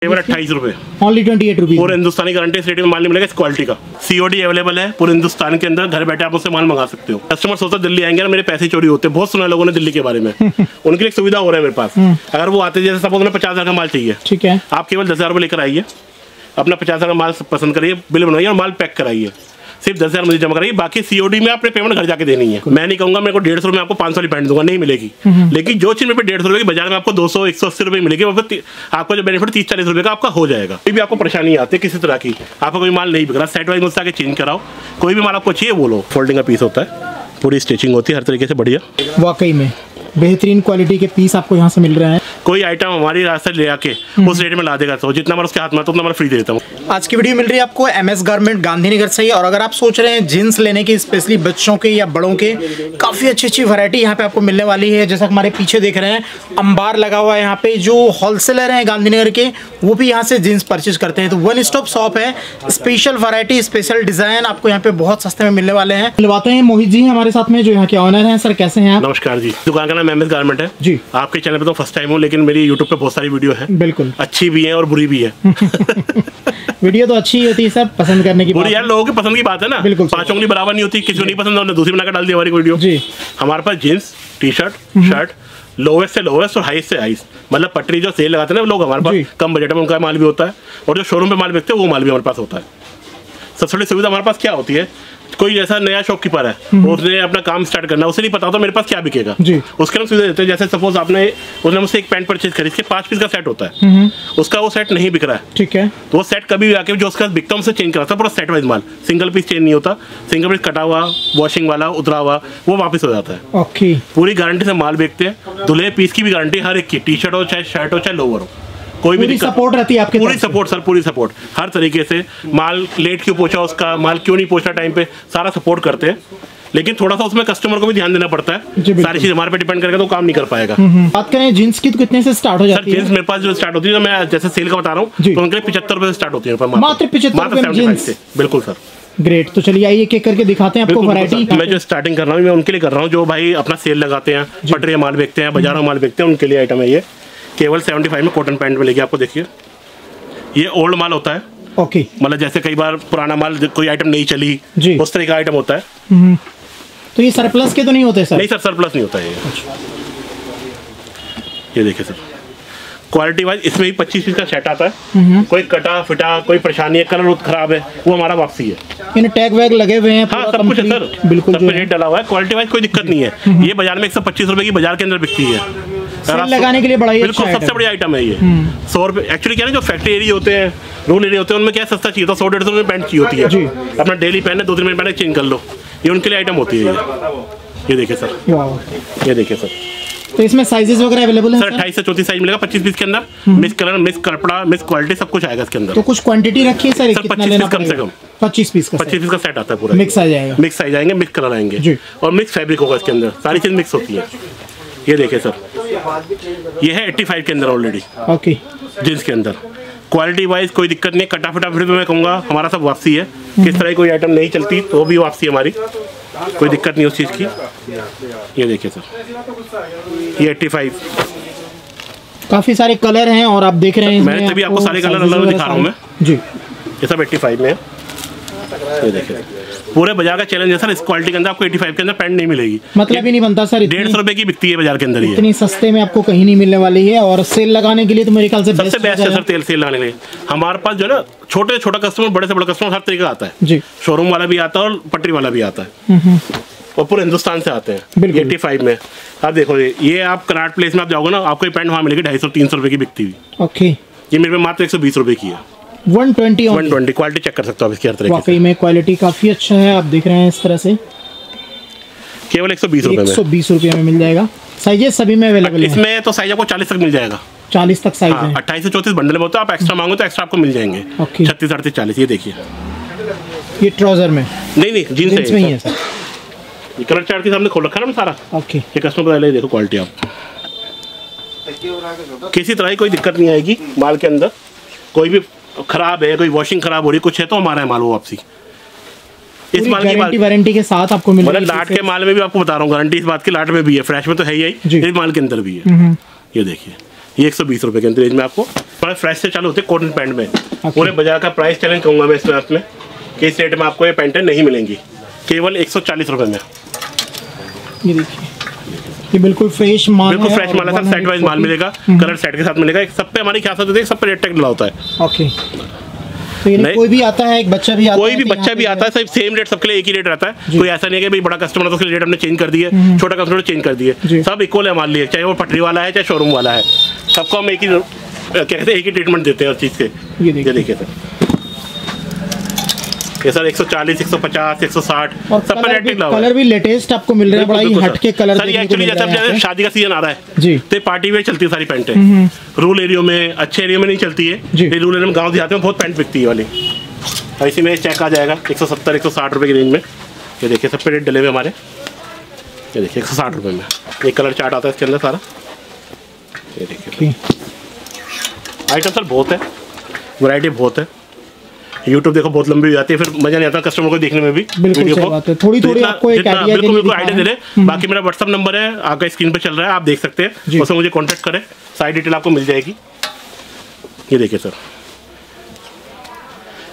केवल 28 रुपए, only 28 rupees. पूरे हिंदुस्तानी गारंटी इस रेट में माल नहीं मिलेगा इस क्वालिटी का। सीओडी अवेलेबल है पूरे हिंदुस्तान के अंदर, घर बैठे आप उससे माल मंगा सकते हो। कस्टमर सोचता दिल्ली आएंगे ना मेरे पैसे चोरी होते हैं, बहुत सुना लोगों ने दिल्ली के बारे में उनके लिए एक सुविधा हो रहा है मेरे पास। अगर वो आते जैसे सपोज उन्हें 50,000 का माल चाहिए, ठीक है, आप केवल 10,000 रुपये लेकर आइए, अपना 50,000 का माल पसंद करिए, बिल बनवाइए और माल पैक कराइए, सिर्फ 10,000 मुझे जमा कराइए, बाकी सीओडी में आपने पेमेंट घर जाके देनी है। मैं नहीं कहूंगा मेरे को 150 में आपको 500 वाली पैंट दूंगा, नहीं मिलेगी। लेकिन जो चीज मेरे पे 150 रुपए की बाजार में आपको 200 180 रुपए मिलेगी, आपको जो बेनिफिट 30-40 रुपए का आपका हो जाएगा। कोई भी आपको परेशानी आती है किसी तरह की, आपका कोई माल नहीं बिक रहा, सेट वाइज मुझसे आके चेंज कराओ, कोई भी माल आपको चाहिए बोलो। फोल्डिंग का पीस होता है, पूरी स्टिचिंग होती है हर तरीके से बढ़िया। वाकई में बेहतरीन क्वालिटी के पीस आपको यहाँ से मिल रहे हैं। कोई आइटम हमारी रास्ते ले आके उस रेट में ला देगा, तो जितना मैं उसके हाथ में तो उतना मैं फ्री दे देता हूँ। आज की वीडियो मिल रही है आपको MS गारमेंट गांधीनगर से ही। और अगर आप सोच रहे हैं जीन्स लेने की, स्पेशली बच्चों के या बड़ों के, काफ़ी अच्छी वैरायटी यहाँ पे आपको मिलने वाली है। जैसा हमारे पीछे देख रहे हैं अंबार लगा हुआ है, यहाँ पे जो होलसेलर हैं गांधीनगर के वो भी यहाँ से जीन्स परचेज करते हैं। तो वन स्टॉप शॉप है, स्पेशल वैरायटी, स्पेशल डिजाइन आपको यहाँ पे बहुत सस्ते में मिलने वाले हैं। मिलवाते हैं मोहित जी हमारे साथ में जो यहाँ के ऑनर हैं। सर कैसे हैं आप? नमस्कार जी, दुकान का नाम MS गारमेंट है जी। आपके चैनल पे तो फर्स्ट टाइम हूँ, लेकिन मेरी यूट्यूब पे बहुत सारी वीडियो है, बिल्कुल अच्छी भी है और बुरी भी है। वीडियो तो अच्छी होती है सर, पसंद करने की बुरी यार लोगों की पसंद की बात है ना, बिल्कुल पांचों की बराबर नहीं होती, किसी को नहीं पसंद उन्होंने दूसरी बनाकर डाल दी हमारी वीडियो जी। हमारे पास जीन्स, टी-शर्ट, शर्ट, लोवेस्ट से लोवेस्ट और हाईएस्ट से हाईएस्ट, मतलब पटरी जो सेल लगाते हैं ना लोग, हमारे पास कम बजट में उनका माल भी होता है, और जो शोरूम पे माल बेचते हैं वो माल भी हमारे पास होता है। सबसे बड़ी सुविधा हमारे पास क्या होती है, कोई जैसा नया शॉपकीपर है, उसने अपना काम स्टार्ट करना, उसे नहीं पता तो मेरे पास क्या बिकेगा, उसके लिए सुविधा देते हैं। जैसे सपोज उसने मुझसे एक पैंट परचेज करी, इसके 5 पीस का सेट होता है, उसका वो सेट नहीं बिक रहा है, ठीक है, तो वो सेट कभी भी आके जो उसका बिकता है उनसे चेंज कराता है, पूरा सेट वाइज माल, सिंगल पीस चेंज नहीं होता, सिंगल पीस कटा हुआ, वॉशिंग वाला, उतरा हुआ, वो वापस हो जाता है। ओके, पूरी गारंटी से माल बेचते हैं, धुले पीस की भी गारंटी हर एक की, टी-शर्ट हो चाहे शर्ट हो चाहे लोअर हो, कोई भी सपोर्ट रहती है आपके, पूरी सपोर्ट सर, पूरी सपोर्ट हर तरीके से। माल लेट क्यों पहुंचा, उसका माल क्यों नहीं पहुंचा टाइम पे, सारा सपोर्ट करते हैं। लेकिन थोड़ा सा उसमें कस्टमर को भी ध्यान देना पड़ता है, सारी चीज हमारे पे डिपेंड करेगा तो काम नहीं कर पाएगा। बात करें जींस की तो कितने से स्टार्ट हो जाती है? जींस मेरे पास जो स्टार्ट होती है, मैं जैसे सेल का बता रहा हूँ तो उनके 75 रुपए से स्टार्ट होती है, मात्र 75 से। बिल्कुल सर, ग्रेट। तो चलिए आइए एक करके दिखाते हैं आपको वैरायटी। मैं जो स्टार्टिंग कर रहा हूँ मैं उनके लिए कर रहा हूँ, जो भाई अपना सेल लगाते हैं, पटरी माल बेचते हैं, बाजारों माल बेचते हैं, उनके लिए आइटम है ये। केवल 75 में कॉटन पैंट मिलेगी आपको। देखिए ये ओल्ड माल होता है, ओके, मतलब जैसे कई बार पुराना माल कोई आइटम नहीं चली जी, उस तरह का आइटम होता है। तो ये सरप्लस के तो नहीं होते सर? नहीं सर, सरप्लस नहीं होता है ये। ये देखिए सर, क्वालिटी वाइज इसमें भी 25 पीस का सेट आता है, कोई कटा फिटा, कोई परेशानी है, कलर खराब है, वो हमारा वापसी है। इन टैग वैग लगे हुए हैं, हाँ सब कुछ है सर, बिल्कुल सब रेट डाला हुआ है, क्वालिटी वाइज कोई दिक्कत नहीं है। ये बाजार में 125 रुपए की बाजार के अंदर बिकती है, लगाने के लिए बड़ा बिल्कुल सबसे बड़ी आइटम है ये। 100 रुपए एक्चुअली क्या है, जो फैक्ट्री एरिया होते हैं, रूरल एरिया होते हैं, उनमें क्या सस्ता चाहिए होता है, 100-150 रुपए पैंट चाहिए होती है, अपना डेली पहने 2-3 मिनट पहने चेंज कर लो, ये उनके लिए आइटम होती है। ये देखिए सर, ये देखिए सर, तो इसमें साइजेस वगैरह अवेलेबल है सर? 28 से 34 साइज मिलेगा 25 पीस के अंदर, मिक्स कलर, मिक्स कपड़ा, मिक्स क्वालिटी, सब कुछ आएगा इसके अंदर। तो कुछ क्वांटिटी रखी है सर? 25 पीस कम से कम, 25 पीस का सेट आता है पूरा, मिक्स आ जाएगा, मिक्स आ जाएंगे, मिक्स कलर आएंगे और मिक्स फैब्रिक होगा इसके अंदर, सारी चीज मिक्स होती है। ये देखिए सर, ये है 85 के अंदर ऑलरेडी, ओके, जींस के अंदर। क्वालिटी वाइज कोई दिक्कत नहीं, कटा फटा फिर मैं कहूँगा हमारा सब वापसी है, किस तरह की कोई आइटम नहीं चलती तो भी वापसी हमारी, कोई दिक्कत नहीं उस चीज़ की। ये देखिए सर, ये 85, काफ़ी सारे कलर हैं और आप देख रहे हैं, मैं तभी आपको सारे कलर अलग दिखा रहा हूँ मैं जी। ये सब 85 में है, ये देखिए पूरे बाजार का चैलेंज है सर, इस क्वालिटी के अंदर आपको 85 के अंदर पैंट नहीं मिलेगी, मतलब ही नहीं बनता सर। 150 रुपए की बिकती है बाजार के अंदर, इतनी सस्ते में आपको कहीं नहीं मिलने वाली है। और सेल लगाने के लिए तो मेरे ख्याल से सबसे बेस्ट है सर, तेल सेल लगाने के लिए। हमारे पास जो है ना, छोटे से छोटा कस्टमर, बड़े से बड़ा कस्टमर, हर तरीके का आता है जी, शोरूम वाला भी आता है और पटरी वाला भी आता है, और पूरे हिंदुस्तान से आते हैं। 85 में आप देखो, ये आप कनाट प्लेस में आप जाओगे ना, आपको पैंट वहाँ मिलेगी 250-300 रुपए की बिकती हुई, ओके, ये मेरे पे मात्र 120 रुपए की है। 120 क्वालिटी चेक कर सकते हो आप इसकी हर तरह। वाकई में क्वालिटी काफी अच्छा है, आप देख रहे हैं इस तरह से। केवल 120 रुपए में, 120 रुपए में मिल जाएगा। साइजेस सभी में अवेलेबल है इसमें, तो साइज आपको 40 तक मिल जाएगा, 40 तक साइज है। 28 से 34 बंडल में होता है, आप एक्स्ट्रा मांगो तो एक्स्ट्रा आपको मिल जाएंगे, 36, 38, 40। ये देखिए, ये ट्राउजर में नहीं जींस में ही है सर। ये कलर चार्ट के सामने खोल रखा है ना सारा, ओके, ये कस्टमर बता ले, देखो क्वालिटी आप, किसी तरह की कोई दिक्कत नहीं आएगी माल के अंदर। कोई भी खराब है, कोई वॉशिंग खराब हो रही कुछ है तो हमारा है माल वो वापसी। इस माल की वारंटी के साथ आपको मिलेगी, मतलब लाट के माल में भी आपको बता रहा हूँ गारंटी इस बात की, लाट में भी है, फ्रेश में तो है ही, इस माल के अंदर भी है। ये देखिए ये 120 रुपये के रेंज में आपको थोड़ा फ्रेश से चालू होते हैं कॉटन पैंट में। पूरे बाजार का प्राइस चैलेंज कहूँगा मैं इसमें आपमें कि इस रेट में आपको ये पैंटें नहीं मिलेंगी, केवल 140 रुपये में। ये देखिए, ये बिल्कुल फ्रेश माल, बिल्कुल फ्रेश माल है सर, सेट वाइज माल मिलेगा, कलर सेट के साथ मिलेगा। एक सब पे हमारी क्या होती है, सब पे रेट टैग डला होता है। ओके, तो कोई भी आता है, एक बच्चा भी आता है, कोई भी बच्चा भी आता है, सब सेम रेट सबके लिए एक ही रेट रहता है। कोई ऐसा नहीं है कि भाई बड़ा कस्टमर तो उसके रेट हमने चेंज कर दिए, छोटा कस्टमर चेंज कर दिए, सब इक्वल है हमारे लिए, चाहे वो पटरी वाला है चाहे शोरूम वाला है, सबको हम एक ही कहते हैं, एक ही ट्रीटमेंट देते हैं हर चीज़ के। ये देखिए सर, ये सर 140, 150, 160 सब पर रेट लगा। कलर भी लेटेस्ट आपको मिल रहा है, बड़ा ही हटके कलर। सर ये एक्चुअली जैसे शादी का सीजन आ रहा है जी, तो पार्टी वेयर चलती है सारी पैंटें। रूरल एरिया में, अच्छे एरिया में नहीं चलती है, रूरल एरिया में, गाँव देहात में बहुत पैंट बिकती है वाली। और इसी में चेक आ जाएगा 170, 160 रुपये की रेंज में। ये देखिए सब पे रेट डले हुए हमारे, ये देखिए 160 रुपये में। ये कलर चार्ट आता है इसके अंदर सारा। ये देखिए आइटम सर बहुत है, वैरायटी बहुत है। यूट्यूब देखो बहुत लंबी हो जाती है, फिर मजा नहीं आता कस्टमर को देखने में भी। वीडियो को थोड़ी आपको एक आइडिया दे दे। बाकी मेरा व्हाट्सअप नंबर है आपका स्क्रीन पे चल रहा है, आप देख सकते हैं, उसमें मुझे कांटेक्ट करें, सारी डिटेल आपको मिल जाएगी। ये देखिए सर,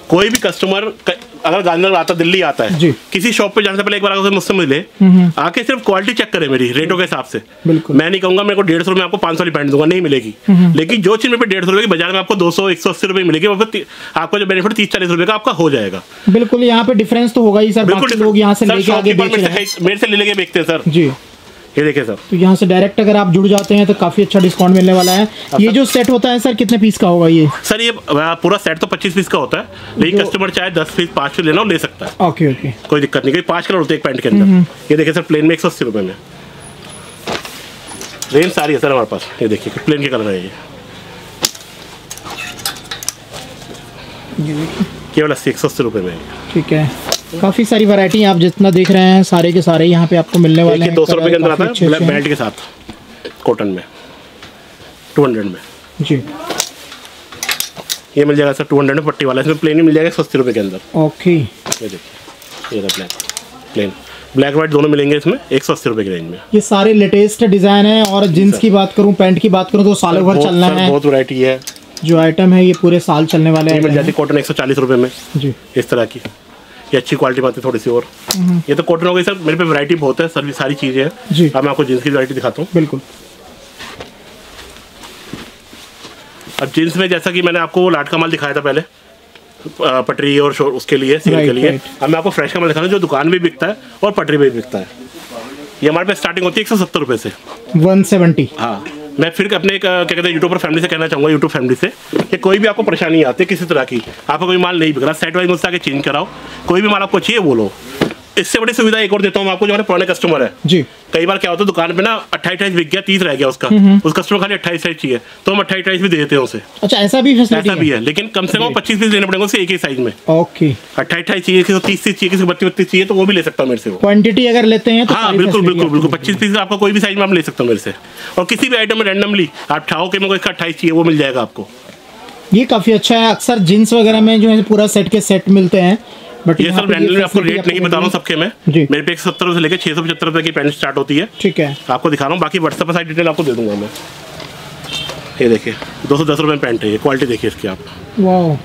कोई भी कस्टमर अगर गांधीनगर आता, दिल्ली आता है, किसी शॉप पे जाने से पहले एक बार अगर मुझसे मिले, आके सिर्फ क्वालिटी चेक करे मेरी रेटों के हिसाब से। मैं नहीं कहूंगा मेरे को 150 रुपये में आपको 500 वाली पैंट दूंगा, नहीं मिलेगी। लेकिन जो चीज मेरे पे 150 रुपये की बाजार में आपको 200, 180 रुपये मिलेगी, आपको जो बेनिफिट 30-40 रुपये का आपका हो जाएगा। बिल्कुल, यहाँ पे डिफरेंस तो होगा ही सर, बिल्कुल लोग यहाँ से लेके आगे बेच रहे हैं, मेरे से ले लेके बेचते हैं सर जी। ये देखिए सर, तो यहाँ से डायरेक्ट अगर आप जुड़ जाते हैं तो काफी अच्छा डिस्काउंट मिलने वाला है। ये जो सेट होता है सर, कितने पीस का होगा ये? सर ये पूरा सेट तो 25 पीस का होता है, लेकिन कस्टमर चाहे 10 पीस 5 पीस लेना हो ले सकता है। ओके ओके, कोई दिक्कत नहीं, 5 कलर होते हैं एक पैंट के अंदर। ये देखिए सर, प्लेन में 180 रुपये में रेंज सारी है सर हमारे पास। ये देखिए प्लेन के कलर है, ये केवल 180 रुपये में। ठीक है, काफी सारी वैरायटी आप जितना देख रहे हैं सारे के सारे यहाँ पे आपको मिलने वाले हैं। 200 रुपये के अंदर आता है, ब्लैक बेल्ट के साथ कॉटन में 200 में जी। ये मिल जाएगा सर 200 में पट्टी वाला, इसमें प्लेन ही मिल जाएगा 180 रुपये के अंदर। ओके, ये देखिए, ये प्लेन ब्लैक वाइट दोनों मिलेंगे इसमें 180 रुपये की रेंज में। ये सारे लेटेस्ट डिजाइन है। और जींस की बात करूँ, पैंट की बात करूँ तो सालों भर चलना है, बहुत वैरायटी है। जो आइटम है ये पूरे साल चलने वाले हैं। मिल जाती है कॉटन 140 रुपये में जी, इस तरह की। ये अच्छी क्वालिटी में आती है थोड़ी सी। और ये तो कॉटन हो गई सर, मेरे पे वैरायटी बहुत है सर, सारी चीज़ें हैं जी। अब मैं आपको जींस की वैरायटी दिखाता हूँ। बिल्कुल, अब जींस में जैसा कि मैंने आपको लाट का माल दिखाया था पहले, पटरी और उसके लिए सेल के लिए, अब मैं आपको फ्रेश का माल दिखाना जो दुकान भी बिकता है और पटरी भी बिकता है। ये हमारे पे स्टार्टिंग होती है 170 रुपये से 170। हाँ, मैं फिर अपने क्या कहते हैं यूट्यूबर फैमिली से कहना चाहूँगा, यूट्यूब फैमिली से, कि कोई भी आपको परेशानी आती है किसी तरह की, आपका कोई माल नहीं बिक रहा, सेट वाइज मुझसे आके चेंज कराओ, कोई भी माल आपको चाहिए बोलो। इससे बड़ी सुविधा एक और देता हूँ आपको, जो हमारे पुराने कस्टमर है जी। कई बार क्या होता है दुकान पे ना 28 बिक गया, 30 रह गया उसका, उस कस्टमर खाली 28 चाहिए, तो हम 28 भी दे देते हैं उसे। अच्छा, ऐसा भी है, लेकिन कम से कम 25 पीस लेने पड़ेंगे उसके एक ही साइज में। ओके, 28 चाहिए, किसी को 30 चाहिए, किसी को 32 चाहिए, तो वो भी ले सकता हूँ मेरे से। क्वांटिटी अगर लेते हैं तो हाँ बिल्कुल बिल्कुल बिल्कुल, 25 पीस आपको कोई भी साइज में आप ले सकते हो मेरे से। और किसी भी आइटम में रैंडमली आप चाहो कि मेरे को इसका 28 चाहिए, वो मिल जाएगा आपको। ये काफी अच्छा है। अक्सर जींस वगैरह में जो है पूरा सेट के सेट मिलते हैं, बट ये सब रैंडमली आपको रेट नहीं बता रहा हूँ सबके में। मेरे पे 170 से लेकर 675 रुपये की पैंट स्टार्ट होती है। ठीक है, आपको दिखा रहा हूँ, बाकी व्हाट्सएप पर सारी डिटेल आपको दे दूंगा मैं। ये देखिए 210 रुपये में पैंट है, ये क्वालिटी देखिए इसकी आप। वाह,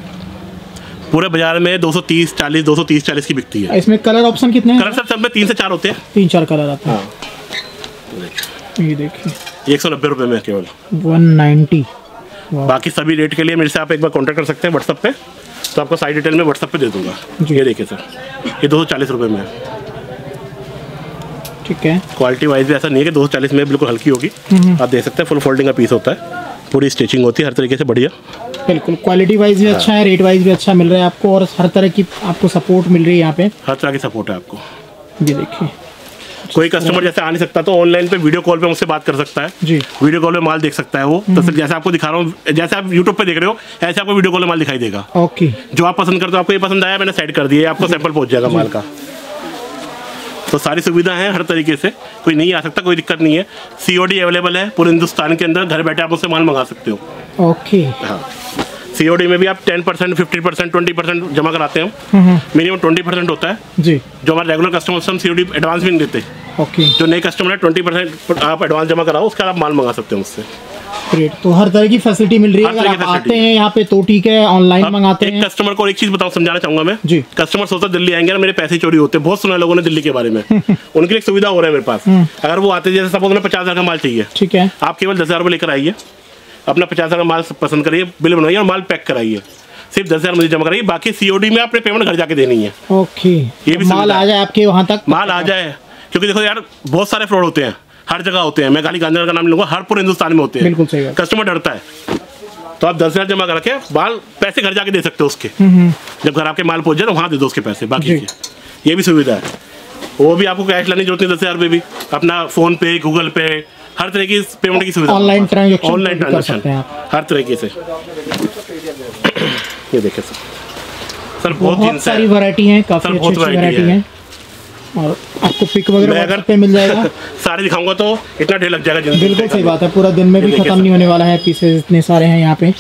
पूरे बाजार में 230, 40, 230, 40 की बिकती है। इसमें कलर ऑप्शन कितने हैं? कलर सब में 3 से 4 होते हैं, 3-4 कलर आते हैं। ये देखिए 190 रुपये में केवल 190। बाकी सभी रेट के लिए मेरे से आप एक बार कॉन्टैक्ट कर सकते हैं व्हाट्सएप पे, तो आपको सारी डिटेल में व्हाट्सएप पे दे दूंगा। ये देखिए सर, ये 240 रुपये में है। ठीक है, क्वालिटी वाइज भी ऐसा नहीं है कि 240 में बिल्कुल हल्की होगी, आप देख सकते हैं फुल फोल्डिंग का पीस होता है, पूरी स्टिचिंग होती है हर तरीके से बढ़िया। बिल्कुल, क्वालिटी वाइज भी अच्छा है, रेट वाइज भी अच्छा मिल रहा है आपको, और हर तरह की आपको सपोर्ट मिल रही है यहाँ पे, हर तरह की सपोर्ट है आपको। ये देखिए, कोई कस्टमर जैसे आ नहीं सकता तो ऑनलाइन पे वीडियो कॉल पे मुझसे बात कर सकता है जी। वीडियो कॉल पे माल देख सकता है वो, तो जैसे आपको दिखा रहा हूँ, जैसे आप यूट्यूब पे देख रहे हो ऐसे आपको वीडियो कॉल में माल दिखाई देगा। ओके, जो आप पसंद करते हो, आपको ये पसंद आया, मैंने सेट कर दिया, आपको सैंपल पहुंच जाएगा माल का। तो सारी सुविधा है हर तरीके से, कोई नहीं आ सकता, कोई दिक्कत नहीं है। COD अवेलेबल है पूरे हिंदुस्तान के अंदर, घर बैठे आप उससे माल मंगा सकते हो। ओके, हाँ, COD में भी आप 10%, 50%, 20% जमा कराते हो, मिनिमम 20% होता है जी। जो हमारे रेगुलर कस्टमर से हम COD एडवांस भी नहीं देते। ओके, जो नए कस्टमर है 20% आप एडवांस जमा कराओ, उसके बाद आप माल मंगा सकते हो उससे। ग्रेट। तो हर तरह की फैसिलिटी मिल रही है, अगर आप आते हैं यहाँ पे तो ठीक है, ऑनलाइन मंगाते हैं। कस्टमर को एक चीज बताऊं, समझाना चाहूंगा मैं जी। कस्टमर सोचता दिल्ली आएंगे ना मेरे पैसे चोरी होते हैं, बहुत सुना लोगों ने दिल्ली के बारे में। उनके लिए सुविधा हो रहा है मेरे पास। अगर वो आते, जैसे सपोज उन्हें 50,000 का माल चाहिए, ठीक है, आप केवल 10,000 रुपये लेकर आइए, अपना 50,000 का माल पसंद करिए, बिल बनवाइए और माल पैक कराइए, सिर्फ 10,000 मुझे जमा कराइए, बाकी COD में आपने पेमेंट घर जाके देनी है। ओके, ये भी माल आ जाए आपके वहाँ तक, माल आ जाए। क्योंकि देखो यार, बहुत सारे फ्रॉड होते हैं, हर जगह होते हैं। मैं खाली गांधीनगर का नाम लूंगा, हर पूरे हिंदुस्तान में होते हैं। बिल्कुल सही बात। कस्टमर डरता है, तो आप 10,000 जमा करके माल पैसे घर जाके दे सकते हो उसके। जब घर आपके माल पहुंच जाए तो वहाँ दे दो उसके पैसे बाकी के। ये भी सुविधा है। वो भी आपको कैश लाने की जरूरत नहीं, 10,000 रुपये भी अपना फोन पे, गूगल पे, हर तरह की पेमेंट की सुविधा, ऑनलाइन ट्रांजेक्शन हर तरीके से। ये देखिए सर, बहुत सारी वैरायटी है, काफी अच्छी वैरायटी है, और आपको पिक वगैरह अगर पे मिल जाएगा। सारे दिखाऊंगा तो इतना ढेर लग जाएगा। बिल्कुल सही बात है, पूरा दिन में भी खत्म नहीं होने वाला है, पीसेस इतने सारे हैं यहाँ पे।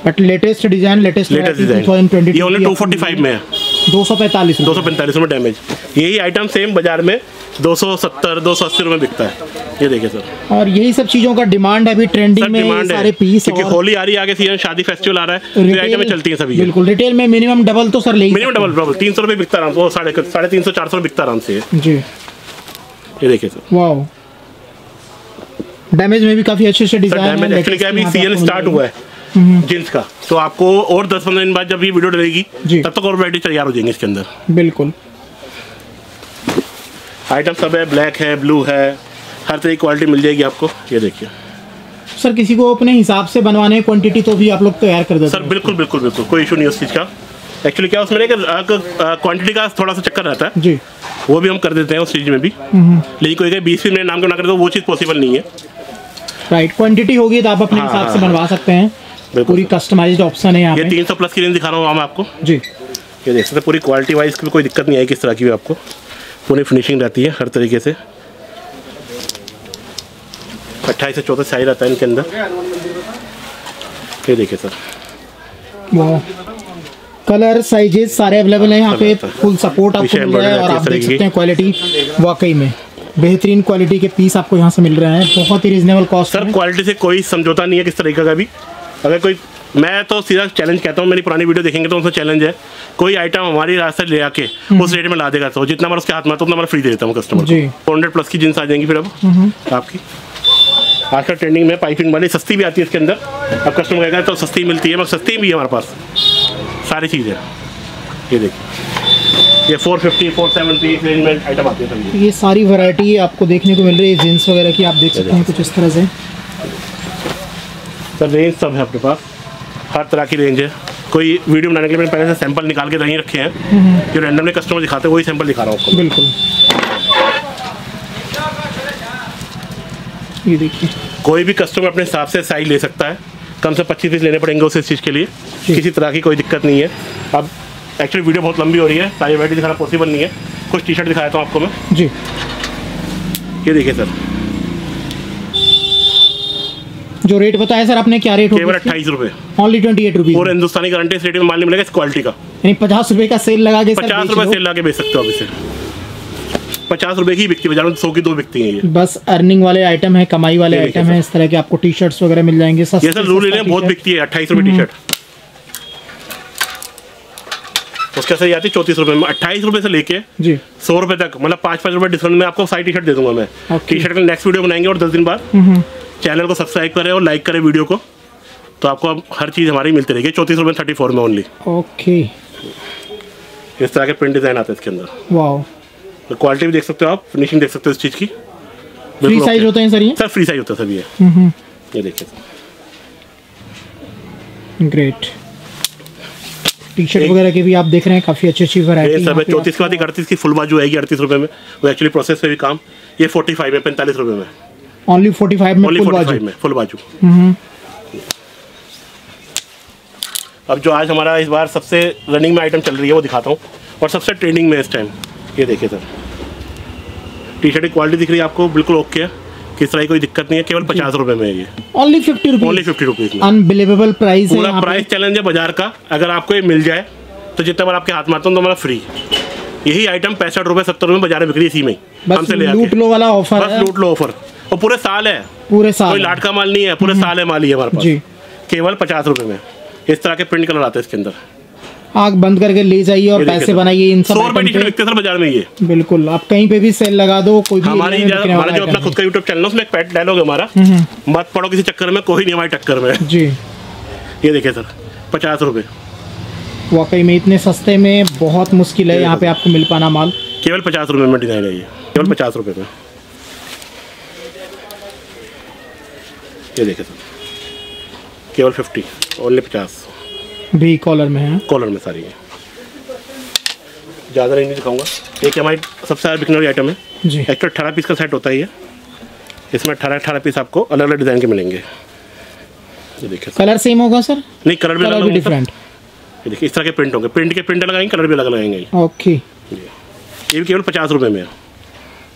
बट लेटेस्ट डिजाइन, लेटेस्ट 2020 ये ओनली 245 में है, 245 में डैमेज। यही आइटम सेम बाजार में 270 280 रुपये बिकता है। ये देखिए सर, और यही सब चीजों का डिमांड है अभी ट्रेंडिंग में, सारे पीस। क्योंकि होली आ रही है आगे, सीजन, शादी, फेस्टिवल आ रहा है, तो आइटम में चलती है सभी। बिल्कुल, रिटेल में मिनिमम डबल तो सर मिनिमम डबल 300 रुपये बिकता आराम से, 350 400 बिकता आराम से जी। ये देखिए सर, वाओ, डैमेज में भी काफी अच्छे डिजाइन है। एक्चुअली क्या है, अभी सीजन स्टार्ट हुआ है जींस का, तो आपको और 10-15 दिन बाद जब ये वीडियो डलेगी तब तक और वैरायटी तैयार हो जाएंगी इसके अंदर। बिल्कुल, आइटम सब है, ब्लैक है, ब्लू है, हर तरह की क्वालिटी मिल जाएगी आपको। ये देखिए सर, किसी को अपने हिसाब से बनवाने क्वांटिटी तो भी आप लोग तैयार कर देते हैं? सर बिल्कुल बिल्कुल बिल्कुल, कोई इशू नहीं है उस चीज़ का। एक्चुअली क्या उसमें क्वांटिटी का थोड़ा सा चक्कर रहता है जी, वो भी हम कर देते हैं उस चीज़ में भी। लेकिन कोई 20 मिनट नाम के ना कर दो, वो चीज़ पॉसिबल नहीं है। राइट, क्वांटिटी होगी तो आप अपने हिसाब से बनवा सकते हैं, पूरी कस्टमाइज्ड ऑप्शन है यहाँ पे। 300 प्लस की रेंज दिखा रहा हूँ मैं आपको जी। ये देख सकते हैं, पूरी क्वालिटी वाइज की कोई दिक्कत नहीं आएगी, किस तरह की भी आपको पूरी फिनिशिंग रहती है हर तरीके से। 28 से 34 साइज रहता है इनके अंदर। ये देखिए सर, कलर साइजेस सारे अवेलेबल हैं यहाँ पे, फुल सपोर्ट आपको मिल रहा है। और आप देख सकते हैं क्वालिटी, वाकई में बेहतरीन क्वालिटी के पीस आपको यहाँ से मिल रहे हैं, बहुत ही रीजनेबल कॉस्ट। सर क्वालिटी से कोई समझौता नहीं है किस तरीके का भी। अगर कोई, मैं तो सीधा चैलेंज कहता हूँ, मेरी पुरानी वीडियो देखेंगे तो उसमें चैलेंज है, कोई आइटम हमारी रास्ते ले आके उस रेट में ला देगा तो जितना मैं उसके हाथ में आता उतना मैं फ्री दे देता हूँ कस्टमर को। 400 प्लस की जींस आ जाएंगी फिर अब आपकी। आजकल ट्रेंडिंग में पाइपिंग वाली सस्ती भी आती है इसके अंदर। अब कस्टमर कहेगा तो सस्ती मिलती है, मगर सस्ती भी है हमारे पास सारी चीज़ें। ये देखिए, ये 450 470 रेंज में आइटम आती है सर। ये सारी वैरायटी आपको देखने को मिल रही है जीन्स वगैरह की, आप देख सकते हैं कुछ इस तरह से। सर रेंज सब है अपने पास, हर तरह की रेंज है। कोई वीडियो बनाने के लिए मैंने पहले से सैंपल निकाल के नहीं रखे हैं, जो रैंडमली कस्टमर दिखाते हैं वही सैंपल दिखा रहा हूँ आपको। बिल्कुल, ये देखिए, कोई भी कस्टमर अपने हिसाब से साइज ले सकता है, कम से 25 पीस लेने पड़ेंगे उस चीज़ के लिए, किसी तरह की कोई दिक्कत नहीं है। अब एक्चुअली वीडियो बहुत लंबी हो रही है, सारी वैरायटी दिखाना पॉसिबल नहीं है। कुछ टी शर्ट दिखाया था आपको मैं जी। ये देखिए सर, जो रेट बताया सर आपने, क्या रेट होगा? केवल 28 रुपये, ओनली 28 रुपीज। और हिंदुस्तानी गारंटी, इस रेट में माल नहीं मिलेगा इस क्वालिटी का। यानी 50 रुपये का सेल लगा के, 50 रुपये सेल लगा के बेच सकते हो आप इसे। 50 रुपये की बिकती है बाजार में, 100 की 2 बिकती है। ये बस अर्निंग वाले आइटम है, कमाई वाले आइटम है। इस तरह के आपको टी शर्ट्स वगैरह मिल जाएंगे। ये सर रूल ले, बहुत बिकती है 28 रुपये टी शर्ट। उसके सही आती है 34 रुपये में। 28 रुपये से लेके जी 100 रुपये तक, मतलब 5-5 रुपये डिस्काउंट में आपको सारी टी शर्ट दे दूंगा मैं। टी शर्ट का नेक्स्ट वीडियो बनाएंगे और 10 दिन बाद। चैनल को सब्सक्राइब करें और लाइक करें वीडियो को, तो आपको अब हर चीज़ हमारी मिलती रहेगी। 34 रुपये 34 में ओनली। ओके, इस तरह के प्रिंट डिजाइन आते हैं इसके अंदर। वाओ, तो क्वालिटी भी देख सकते हो आप, फिनिशिंग देख सकते हो इस चीज़ की। फ्री साइज होते हैं सर ये? सर फ्री साइज होता है सर ये। ये देखिए सर, ग्रेट। टी शर्ट वगैरह के भी आप देख रहे हैं, काफ़ी अच्छी वैरायटी। सब 34 के बाद 38 की फुल बाजू आएगी 38 रुपये में। वो एक्चुअली प्रोसेस पे भी काम। ये 45 में, 45 रुपये में। ओनली 45 में फुल बाजू। अब जो आज हमारा इस बार सबसे रनिंग में आइटम चल रही है वो दिखाता हूँ, और सबसे ट्रेंडिंग में इस टाइम। ये देखिए सर, टी शर्ट की क्वालिटी दिख रही है आपको, बिल्कुल ओके है, किस तरह की कोई दिक्कत नहीं है। केवल 50 रुपये में है ये। Only 50 rupees. ओनली 50 रुपीज में। अनबिलीवेबल प्राइस है। पूरा प्राइस चैलेंज है बाजार का। अगर आपको ये मिल जाए तो जितना बार आपके हाथ में आता हूँ तो हमारा फ्री। यही आइटम 65 रुपये 70 रुपये बाजार में बिक रही है इसी में। हमसे ले आके लूट लो वाला ऑफर, बस लूट लो ऑफर। और पूरे साल है, पूरे साल कोई लाट का माल नहीं है, पूरे साल है माल ही है हमारे पास जी। केवल 50 रुपए में। इस तरह के प्रिंट कलर आते हैं इसके अंदर, आग बंद करके ले जाइए और पैसे बनाइए इन सब 100 रुपए टी-शर्ट बिकते हैं सर बाजार में ये। बिल्कुल, आप कहीं पे भी सेल लगा दो, कोई भी हमारा जो अपना खुद का यूट्यूब चैनल है उसमें एक पेट डायलॉग है हमारा, मत पड़ो किसी चक्कर में, कोई नहीं हमारे टक्कर में जी। ये देखिए सर 50 रुपए, वाकई में इतने सस्ते में बहुत मुश्किल है यहाँ पे आपको मिल पाना माल। केवल 50 रुपए में डिजाइन है ये, केवल 50 रुपए में। ये देखिए सर केवल 50, ओनली 50 भी कॉलर में है, कॉलर में सारी है, ज़्यादा नहीं दिखाऊंगा। एक हमारी सबसे ज़्यादा बिकने वाली आइटम है जी। एक्चुअली 18 पीस का सेट होता है ये, इसमें 18 पीस आपको अलग अलग डिज़ाइन के मिलेंगे। ये देखिए कलर सेम होगा सर? नहीं, कलर भी अलग डिफरेंट। ये देखिए इस तरह के प्रिंट होंगे, प्रिंट के प्रिंट लगाएंगे, कलर भी अलग लगाएंगे। ओके, ये भी केवल 50 रुपये में है,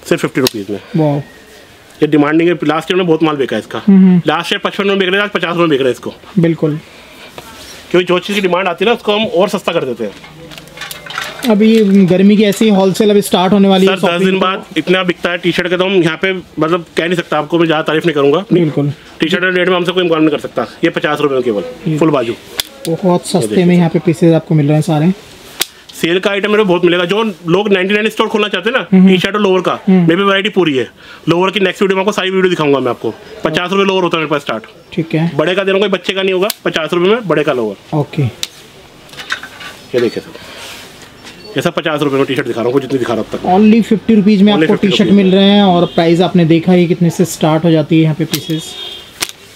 सिर्फ 50 रुपीज़ में। वाह, ये डिमांडिंग है, लास्ट ईयर में बहुत माल बेचा है इसका, लास्ट ईयर 55 में बेच रहे हैं, आज 50 में बेच रहे हैं इसको। बिल्कुल, क्योंकि जो चीज़ की डिमांड आती है ना उसको हम और सस्ता कर देते हैं। अभी गर्मी की ऐसी होलसेल अभी स्टार्ट होने वाली है। सर 10 दिन बाद इतना बिकता है टी शर्ट का, तो हम यहाँ पे मतलब कह नहीं सकता आपको, मैं ज़्यादा तारीफ नहीं करूँगा। बिल्कुल, टी शर्ट रेट में हमसे कोई मुकाबला नहीं कर सकता। ये 50 रुपये में केवल फुल बाजू, बहुत सस्ते में यहाँ पे पीसेज आपको मिल रहे हैं सारे। सेल का आइटम मेरे को बहुत मिलेगा। जो लोग 99 स्टोर खोलना चाहते हैं ना टी शर्ट और लोअर का, मेरे पे वैरायटी पूरी है। लोअर की नेक्स्ट वीडियो में आपको सारी वीडियो दिखाऊंगा मैं आपको। 50 रुपये लोअर होता है मेरे पास स्टार्ट। ठीक है, बड़े का देना कोई बच्चे का नहीं होगा, 50 रुपये में बड़े का लोअर। ओके, ये देखिए सर, ये सब 50 रुपये में टी शर्ट दिखा रहा हूँ, जितनी दिखा रहा हूँ अब तक। ओनली 50 रुपीज़ में Only आपको 50 टी शर्ट मिल रहे हैं और प्राइस आपने देखा ही कितने से स्टार्ट हो जाती है यहाँ पे पीसेस।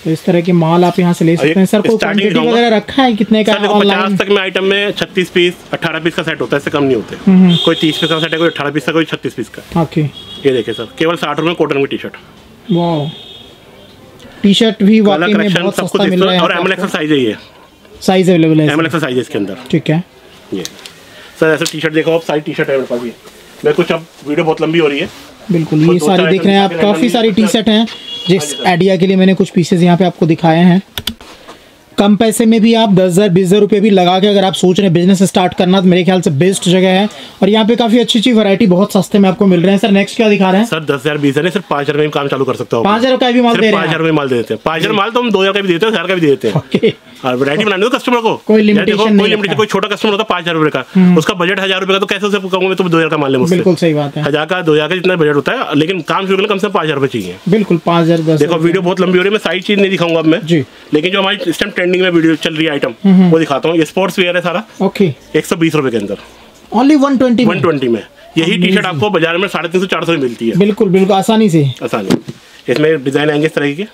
तो इस तरह के माल आप यहाँ से ले सकते हैं। सर कोई क्वांटिटी वगैरह रखा है कितने का? 50 तक में आइटम में 36 पीस 18 पीस का सेट होता है, इससे कम नहीं होते। कोई 30 पीस का सेट है, कोई 18 पीस का, कोई 36 पीस का। ओके, ये देखिए सर केवल 60 रुपये कॉटन की टी शर्ट। वाह, टी शर्ट भी वाकई में बहुत सस्ता मिल रहा है। और एमएल एक्सल साइज है, ये साइज अवेलेबल है, एमएल एक्सल साइज है इसके अंदर। ठीक है, ये सर ऐसे टी शर्ट देखो आप, सारी टी शर्ट है मेरे पास। ये मैं कुछ अब वीडियो बहुत लंबी हो रही है। बिल्कुल, ये सारी देख रहे हैं आप, काफ़ी सारी टी शर्ट हैं। जिस आइडिया के लिए मैंने कुछ पीसेज यहाँ पे आपको दिखाए हैं। कम पैसे में भी आप 10,000 20,000 रुपये भी लगा के अगर आप सोच रहे हैं बिजनेस स्टार्ट करना, तो मेरे ख्याल से बेस्ट जगह है। और यहाँ पे काफ़ी अच्छी अच्छी वैरायटी बहुत सस्ते में आपको मिल रहे हैं। सर नेक्स्ट क्या दिखा रहे हैं? सर 10,000 20,000 नहीं, सिर्फ 5,000 में काम चालू कर सकते हो। 5,000 का भी माल दे रहे हैं? 5,000 में माल दे देते हैं। 5,000 माल तो हम 2,000 का भी देते हैं, 1,000 का भी दे देते हैं। और वैरायटी बनाने दो कस्टमर को, कोई लिमिटेशन नहीं। कोई छोटा कस्टमर होता है 5,000 रुपये का, उसका बजट 1,000 रुपये का, तो कैसे उसे कहूँगा मैं तुम 2,000 का माल ले मुझसे? बिल्कुल सही बात है। 1,000 का 2,000 का जितना बजट होता है, लेकिन काम शुरू करने कम से कम 5,000 रुपये चाहिए। बिल्कुल, 5,000 10। देखो वीडियो बहुत लंबी हो रही है, मैं सारी चीज नहीं दिखाऊंगा अब मैं जी, लेकिन जो हमारी इस टाइम ट्रेंडिंग में वीडियो चल रही है आइटम वो दिखाता हूँ। ये स्पोर्ट्स वेयर है सारा। ओके, 120 रुपये के अंदर, ओनली 120 में। यही टी शर्ट आपको बाजार में 350 400 में मिलती है। बिल्कुल बिल्कुल, आसानी से। आसानी। इसमें डिजाइन आएंगे इस तरह के।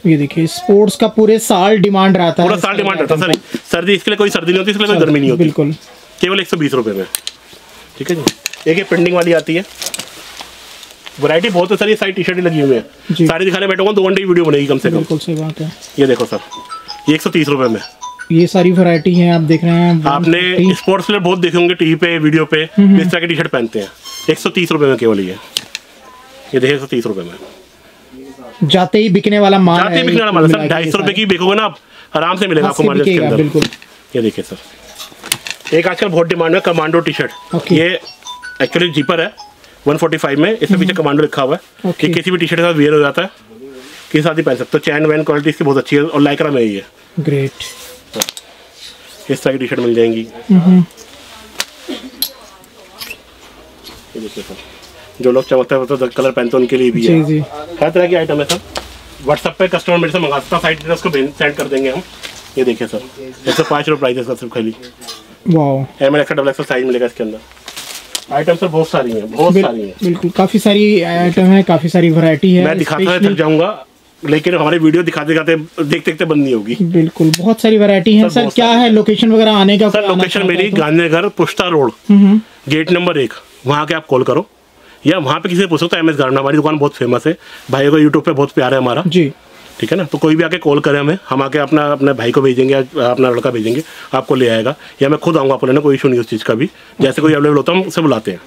ये देखिए, स्पोर्ट्स का पूरे साल डिमांड रहता है, पूरा साल डिमांड रहता है सर। सर्दी इसके लिए कोई सर्दी नहीं होती, इसके लिए कोई गर्मी नहीं होती। बिल्कुल, केवल 120 रुपये में। ठीक है जी। एक ये प्रिंटिंग वाली आती है, वैरायटी बहुत है सर। ये सारी टी शर्ट लगी हुई है, सारी दिखाने बैठूंगा 2 घंटे की वीडियो बनेगी कम से कम। बिल्कुल सही बात है। ये देखो सर, ये 130 रुपये में ये सारी वैरायटी है, आप देख रहे हैं। आपने स्पोर्ट्स प्लेयर बहुत देखे होंगे टीवी पे, वीडियो पे, इस तरह की टी शर्ट पहनते हैं। 130 रुपये में केवल ये देखिए 130 रुपये में। जाते ही बिकने वाला माल है, जाते ही बिकने वाला माल है सर। 250 रुपये की बेचोगे ना आप, आराम से मिलेगा आपको मार्केट के अंदर। बिल्कुल, ये देखिए सर, एक आजकल बहुत डिमांड है कमांडो टी शर्ट। ये एक्चुअली जीपर है 145 में, इसमें पीछे कमांडो लिखा हुआ है। ये किसी भी टी शर्ट के साथ वेयर हो जाता है, किसी साथ ही पहन सकते हो। चैन वैन क्वालिटी इसकी बहुत अच्छी है और लाइक्रा में ही है। ग्रेट, इस तरह की टी शर्ट मिल जाएंगी। ये देखिए सर, जो लोग चमकता है तो कलर पहनते हैं उनके लिए भी है। जी, हर तरह की आइटम है सर। व्हाट्सएप पे कस्टमर मेरे से मंगा सकता है, साइट उसको सेंड कर देंगे हम। ये देखिए सर, 105 रुपये प्राइस है इसका सिर्फ खाली। वाह, ML axle double XL size मिलेगा इसके अंदर। आइटम सर बहुत सारी हैं, बहुत सारी हैं। बिल्कुल, काफ़ी सारी आइटम है, काफ़ी सारी वैरायटी है। मैं दिखाता थक जाऊंगा, लेकिन हमारी वीडियो दिखाते दिखाते देखते देखते बंद नहीं होगी। बिल्कुल, बहुत सारी वैरायटी है। सर क्या है लोकेशन वगैरह आने का? सर लोकेशन मेरी गांधीनगर पुष्ता रोड, गेट नंबर 1, वहाँ के आप कॉल करो या वहाँ पे किसी से पूछ सकते हो। एमएस गार्डन हमारी दुकान बहुत फेमस है, भाई को यूट्यूब पे बहुत प्यार है हमारा जी। ठीक है ना, तो कोई भी आके कॉल करे हमें, हम आके अपने भाई को भेजेंगे, अपना लड़का भेजेंगे, आपको ले आएगा, या मैं खुद आऊँगा आपको लेना, कोई इशू नहीं उस चीज़ का भी। जैसे कोई अवेलेबल होता है हम उससे बुलाते हैं।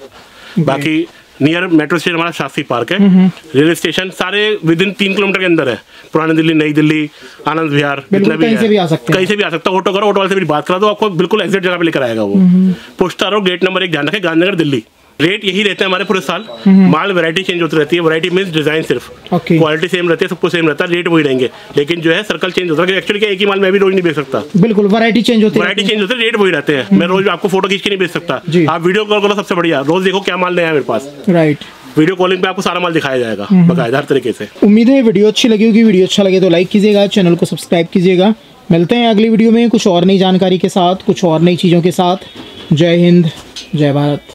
बाकी नियर मेट्रो स्टेशन हमारा शास्त्री पार्क है, रेलवे स्टेशन सारे विदिन 3 किलोमीटर के अंदर है। पुरानी दिल्ली, नई दिल्ली, आनंद विहार, जितना भी है, कहीं से भी आ सकता है। ऑटो करो, ऑटो वाले से मेरी बात करा दो, आपको बिल्कुल एग्जैक्ट जगह पे लेकर आएगा वो। पुष्ता रोड, गेट नंबर 1, ध्यान रखें, गांधीनगर दिल्ली। रेट यही रहते हैं हमारे पूरे साल। माल वैरायटी चेंज होती रहती है, वैरायटी मींस डिजाइन सिर्फ, क्वालिटी सेम रहती है, सब कुछ सेम रहता है, रेट वही रहेंगे, लेकिन जो है सर्कल चेंज होता है। एक्चुअली क्या एक ही माल मैं भी रोज नहीं बेच सकता, बिल्कुल वैरायटी चेंज होती है, वैरायटी चेंज होती है, रेट वही रहते हैं। मैं रोज आपको फोटो खींच के नहीं बेच सकता, आप वीडियो कॉल करो सबसे बढ़िया, रोज देखो क्या माल नया है मेरे पास। राइट, वीडियो कॉलिंग पे आपको सारा माल दिखाया जाएगा बकायदा हर तरीके से। उम्मीद है वीडियो अच्छी लगी होगी। वीडियो अच्छा लगे तो लाइक कीजिएगा, चैनल को सब्सक्राइब कीजिएगा। मिलते हैं अगली वीडियो में कुछ और नई जानकारी के साथ, कुछ और नई चीज़ों के साथ। जय हिंद, जय भारत।